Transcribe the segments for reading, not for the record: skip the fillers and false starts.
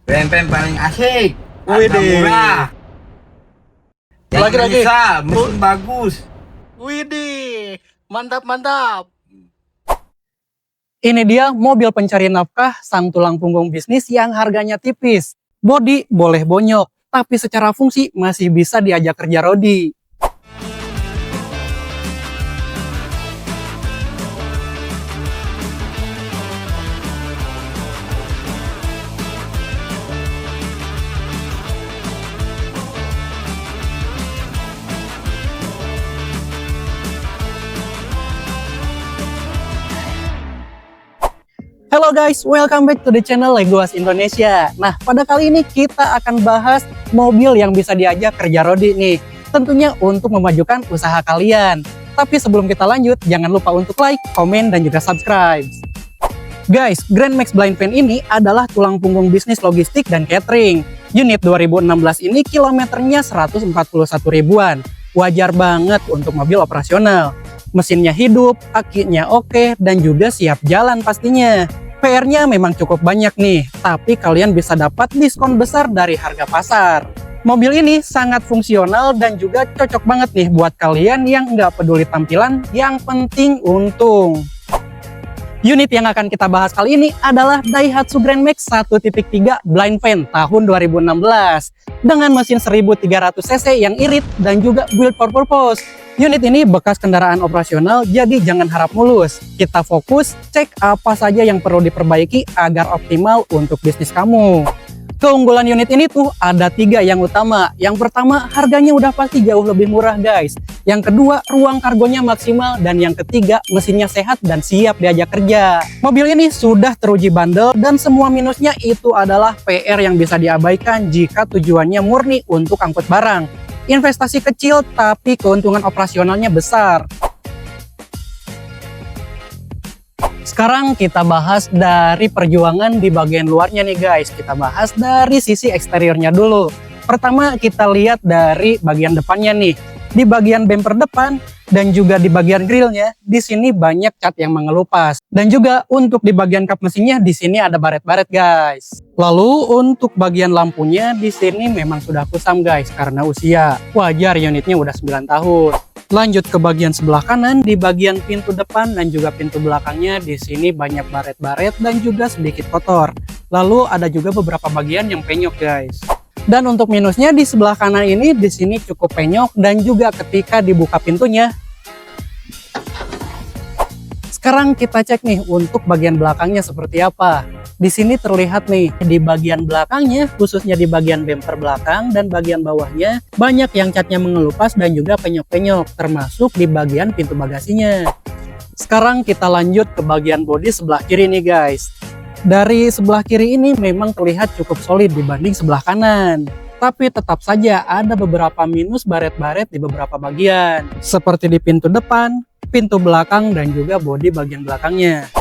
Pen paling asik, Wih harga deh. murah, yang Lagi-lagi. bisa, mesin bagus. Widih, mantap mantap. Ini dia mobil pencari nafkah sang tulang punggung bisnis yang harganya tipis. Bodi boleh bonyok, tapi secara fungsi masih bisa diajak kerja Rodi. Halo guys, welcome back to the channel Legoas Indonesia. Nah, pada kali ini kita akan bahas mobil yang bisa diajak kerja Rodi nih. Tentunya untuk memajukan usaha kalian. Tapi sebelum kita lanjut, jangan lupa untuk like, komen, dan juga subscribe. Guys, Grand Max Blind Van ini adalah tulang punggung bisnis logistik dan catering. Unit 2016 ini kilometernya 141 ribuan. Wajar banget untuk mobil operasional. Mesinnya hidup, akinya oke, dan juga siap jalan pastinya. PR-nya memang cukup banyak nih, tapi kalian bisa dapat diskon besar dari harga pasar. Mobil ini sangat fungsional dan juga cocok banget nih buat kalian yang nggak peduli tampilan, yang penting untung. Unit yang akan kita bahas kali ini adalah Daihatsu Grand Max 1.3 Blind Van tahun 2016 dengan mesin 1300 cc yang irit dan juga build for purpose. Unit ini bekas kendaraan operasional, jadi jangan harap mulus. Kita fokus cek apa saja yang perlu diperbaiki agar optimal untuk bisnis kamu. Keunggulan unit ini tuh ada 3 yang utama. Yang pertama, harganya udah pasti jauh lebih murah guys. Yang kedua, ruang kargonya maksimal. Dan yang ketiga, mesinnya sehat dan siap diajak kerja. Mobil ini sudah teruji bandel dan semua minusnya itu adalah PR yang bisa diabaikan jika tujuannya murni untuk angkut barang. Investasi kecil tapi keuntungan operasionalnya besar. Sekarang kita bahas dari perjuangan di bagian luarnya nih guys. Kita bahas dari sisi eksteriornya dulu. Pertama kita lihat dari bagian depannya nih. Di bagian bumper depan dan juga di bagian grillnya, di sini banyak cat yang mengelupas. Dan juga untuk di bagian kap mesinnya, di sini ada baret-baret guys. Lalu untuk bagian lampunya, di sini memang sudah kusam guys karena usia. Wajar unitnya udah 9 tahun. Lanjut ke bagian sebelah kanan, di bagian pintu depan dan juga pintu belakangnya, di sini banyak baret-baret dan juga sedikit kotor. Lalu ada juga beberapa bagian yang penyok guys. Dan untuk minusnya di sebelah kanan ini, di sini cukup penyok dan juga ketika dibuka pintunya. Sekarang kita cek nih untuk bagian belakangnya seperti apa. Di sini terlihat nih di bagian belakangnya, khususnya di bagian bumper belakang dan bagian bawahnya, banyak yang catnya mengelupas dan juga penyok-penyok, termasuk di bagian pintu bagasinya. Sekarang kita lanjut ke bagian bodi sebelah kiri nih guys. Dari sebelah kiri ini memang terlihat cukup solid dibanding sebelah kanan. Tapi tetap saja ada beberapa minus baret-baret di beberapa bagian. Seperti di pintu depan, pintu belakang, dan juga bodi bagian belakangnya.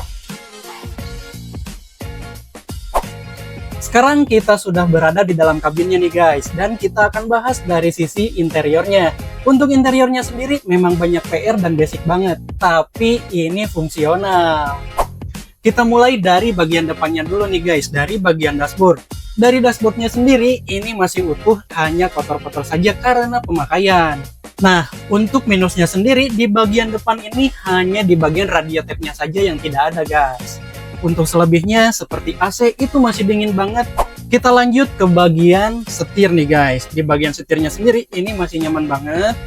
Sekarang kita sudah berada di dalam kabinnya nih guys. Dan kita akan bahas dari sisi interiornya. Untuk interiornya sendiri memang banyak PR dan basic banget. Tapi ini fungsional. Kita mulai dari bagian depannya dulu nih guys, dari bagian dashboard. Dari dashboardnya sendiri, ini masih utuh, hanya kotor-kotor saja karena pemakaian. Nah, untuk minusnya sendiri, di bagian depan ini hanya di bagian radio tape-nya saja yang tidak ada guys. Untuk selebihnya, seperti AC, itu masih dingin banget. Kita lanjut ke bagian setir nih guys. Di bagian setirnya sendiri, ini masih nyaman banget.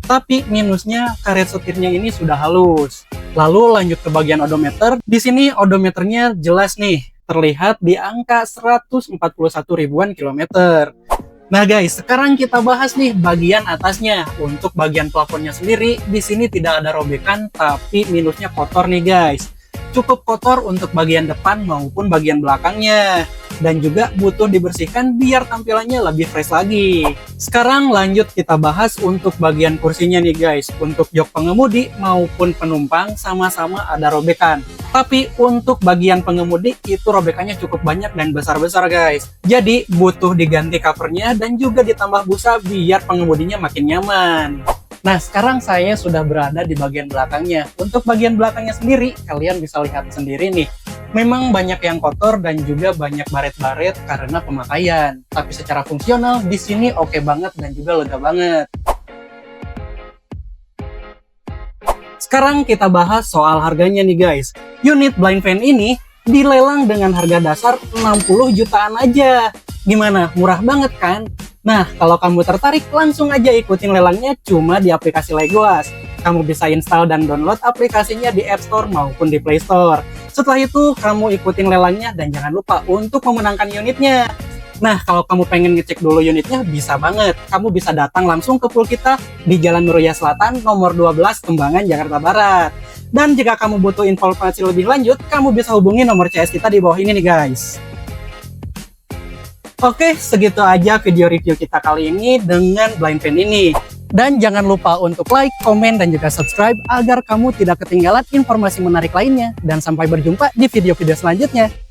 Tapi minusnya, karet setirnya ini sudah halus. Lalu lanjut ke bagian odometer. Di sini odometernya jelas nih, terlihat di angka 141 ribuan kilometer. Nah guys, sekarang kita bahas nih bagian atasnya. Untuk bagian plafonnya sendiri, di sini tidak ada robekan, tapi minusnya kotor nih guys. Cukup kotor untuk bagian depan maupun bagian belakangnya. Dan juga butuh dibersihkan biar tampilannya lebih fresh lagi. Sekarang lanjut kita bahas untuk bagian kursinya nih guys. Untuk jok pengemudi maupun penumpang sama-sama ada robekan. Tapi untuk bagian pengemudi itu robekannya cukup banyak dan besar-besar guys. Jadi butuh diganti covernya dan juga ditambah busa biar pengemudinya makin nyaman. Nah, sekarang saya sudah berada di bagian belakangnya. Untuk bagian belakangnya sendiri, kalian bisa lihat sendiri nih. Memang banyak yang kotor dan juga banyak baret-baret karena pemakaian. Tapi secara fungsional di sini oke banget dan juga lega banget. Sekarang kita bahas soal harganya nih guys. Unit blind fan ini dilelang dengan harga dasar 60 jutaan aja. Gimana? Murah banget kan? Nah, kalau kamu tertarik langsung aja ikutin lelangnya cuma di aplikasi Legoas. Kamu bisa install dan download aplikasinya di App Store maupun di Play Store. Setelah itu, kamu ikutin lelangnya dan jangan lupa untuk memenangkan unitnya. Nah, kalau kamu pengen ngecek dulu unitnya, bisa banget. Kamu bisa datang langsung ke pool kita di Jalan Meruya Selatan, nomor 12, Kembangan, Jakarta Barat. Dan jika kamu butuh informasi lebih lanjut, kamu bisa hubungi nomor CS kita di bawah ini nih guys. Oke, segitu aja video review kita kali ini dengan blind fan ini. Dan jangan lupa untuk like, komen, dan juga subscribe agar kamu tidak ketinggalan informasi menarik lainnya. Dan sampai berjumpa di video-video selanjutnya.